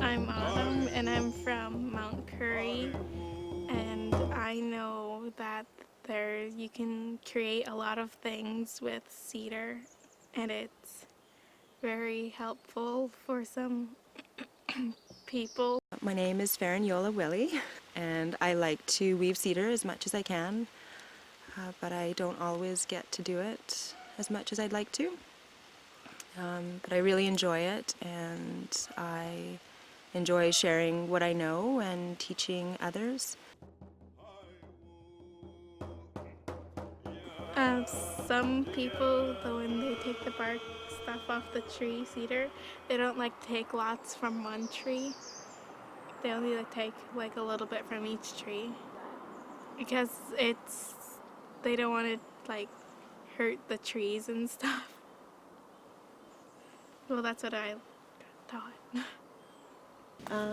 I'm Autumn and I'm from Mount Curry, and I know that you can create a lot of things with cedar, and it's very helpful for some people. My name is Ferrin, Yola, Willie, and I like to weave cedar as much as I can, but I don't always get to do it as much as I'd like to. But I really enjoy it, and I enjoy sharing what I know and teaching others. Some people, when they take the bark stuff off the tree, cedar, they don't like to take lots from one tree. They only take like a little bit from each tree because they don't want to like hurt the trees and stuff. Well, that's what I thought.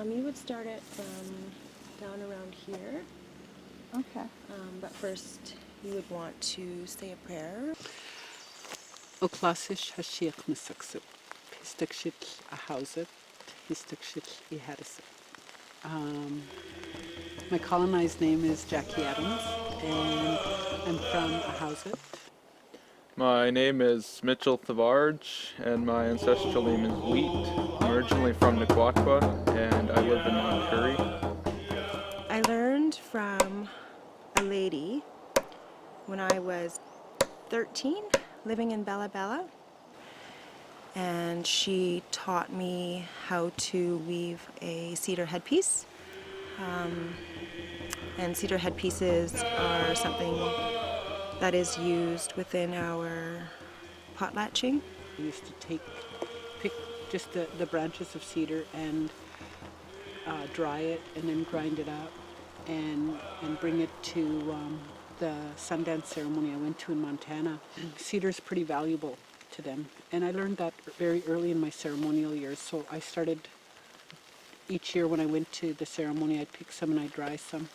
You would start it from down around here. Okay. But first you would want to say a prayer. O klassisch hashiach misaksip. Histakshit ahausit. Histakshit ihadisip. My colonized name is Jackie Adams, and I'm from Ahausit. My name is Mitchell Thavarge, and my ancestral name is Wheat. I'm originally from Nequaqua, and I live in Mount Curry. I learned from a lady when I was 13, living in Bella Bella, and she taught me how to weave a cedar headpiece. And cedar headpieces are something that is used within our potlatching. I used to pick just the branches of cedar and dry it and then grind it up and bring it to the Sundance ceremony I went to in Montana. Cedar is pretty valuable to them, and I learned that very early in my ceremonial years. So I started each year when I went to the ceremony, I'd pick some and I'd dry some.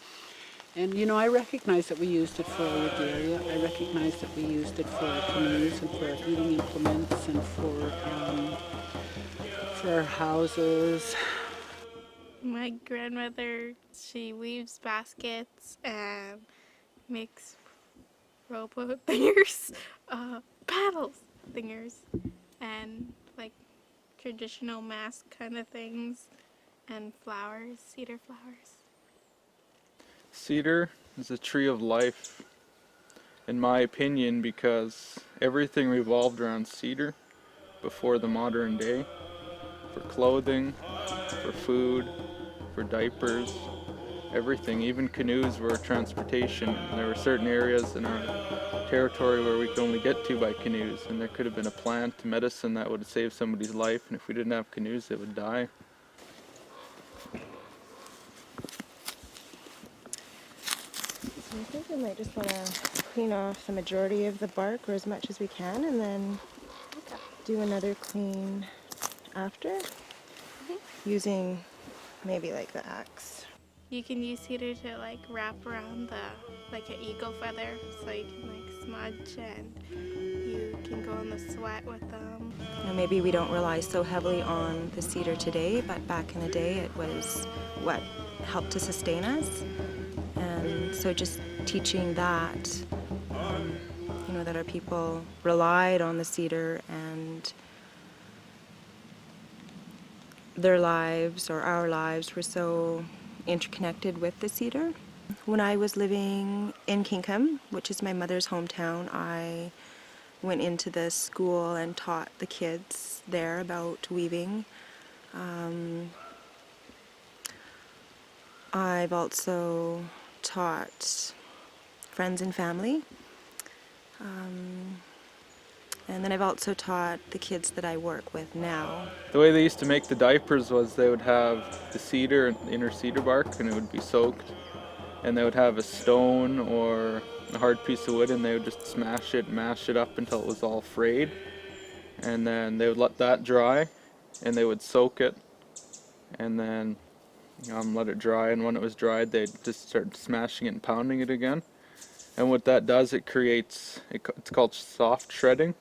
And you know, I recognize that we used it for our regalia. I recognize that we used it for our canoes and for our heating implements and for our houses. My grandmother, she weaves baskets and makes rowboat thingers, paddles thingers, and like traditional mask kind of things, and flowers, cedar flowers. Cedar is a tree of life, in my opinion, because everything revolved around cedar before the modern day, for clothing, for food, for diapers, everything. Even canoes were transportation, and there were certain areas in our territory where we could only get to by canoes, and there could have been a plant, medicine that would have saved somebody's life, and if we didn't have canoes, they would die. I think we might just want to clean off the majority of the bark, or as much as we can, and then do another clean after, using maybe like the axe. You can use cedar to like wrap around like an eagle feather, so you can like smudge, and you can go in the sweat with them. Now, maybe we don't rely so heavily on the cedar today, but back in the day it was what helped to sustain us. And so just teaching that, you know, that our people relied on the cedar, and their lives or our lives were so interconnected with the cedar. When I was living in Kingham, which is my mother's hometown, I went into the school and taught the kids there about weaving. I've also taught friends and family. And then I've also taught the kids that I work with now. The way they used to make the diapers was they would have the cedar, inner cedar bark, and it would be soaked. And they would have a stone or a hard piece of wood, and they would just smash it, mash it up until it was all frayed. And then they would let that dry, and they would soak it, and then let it dry. And when it was dried, they'd just start smashing it and pounding it again. And what that does, it's called soft shredding,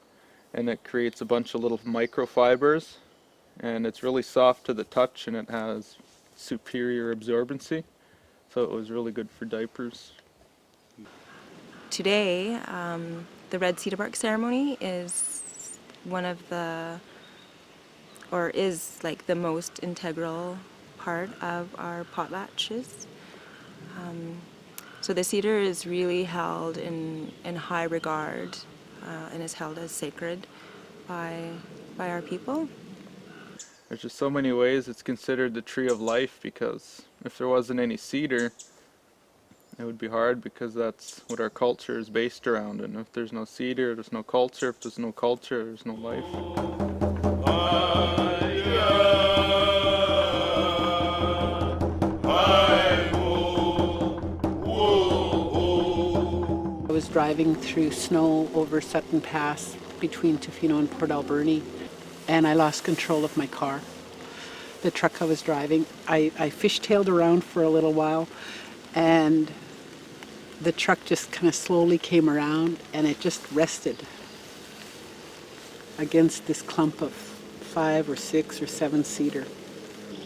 and it creates a bunch of little microfibers, and it's really soft to the touch, and it has superior absorbency. So it was really good for diapers. Today, the red cedar bark ceremony is is like the most integral part of our potlatches. So the cedar is really held in high regard and is held as sacred by our people. There's just so many ways it's considered the tree of life, because if there wasn't any cedar, it would be hard, because that's what our culture is based around. And if there's no cedar, there's no culture. If there's no culture, there's no life. I was driving through snow over Sutton Pass between Tofino and Port Alberni, and I lost control of my car. The truck I was driving, I fishtailed around for a little while, and the truck just kind of slowly came around, and it just rested against this clump of 5 or 6 or 7 cedar.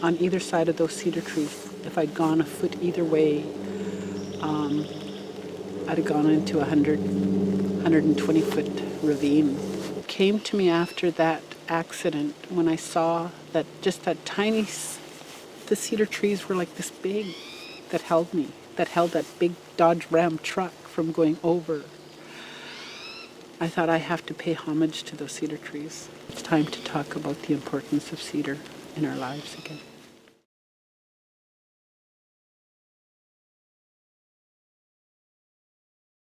On either side of those cedar trees, if I'd gone a foot either way, I'd have gone into a 120-foot ravine. It came to me after that accident when I saw that just that tiny, the cedar trees were like this big, that held me, that held that big Dodge Ram truck from going over. I thought, I have to pay homage to those cedar trees. It's time to talk about the importance of cedar in our lives again.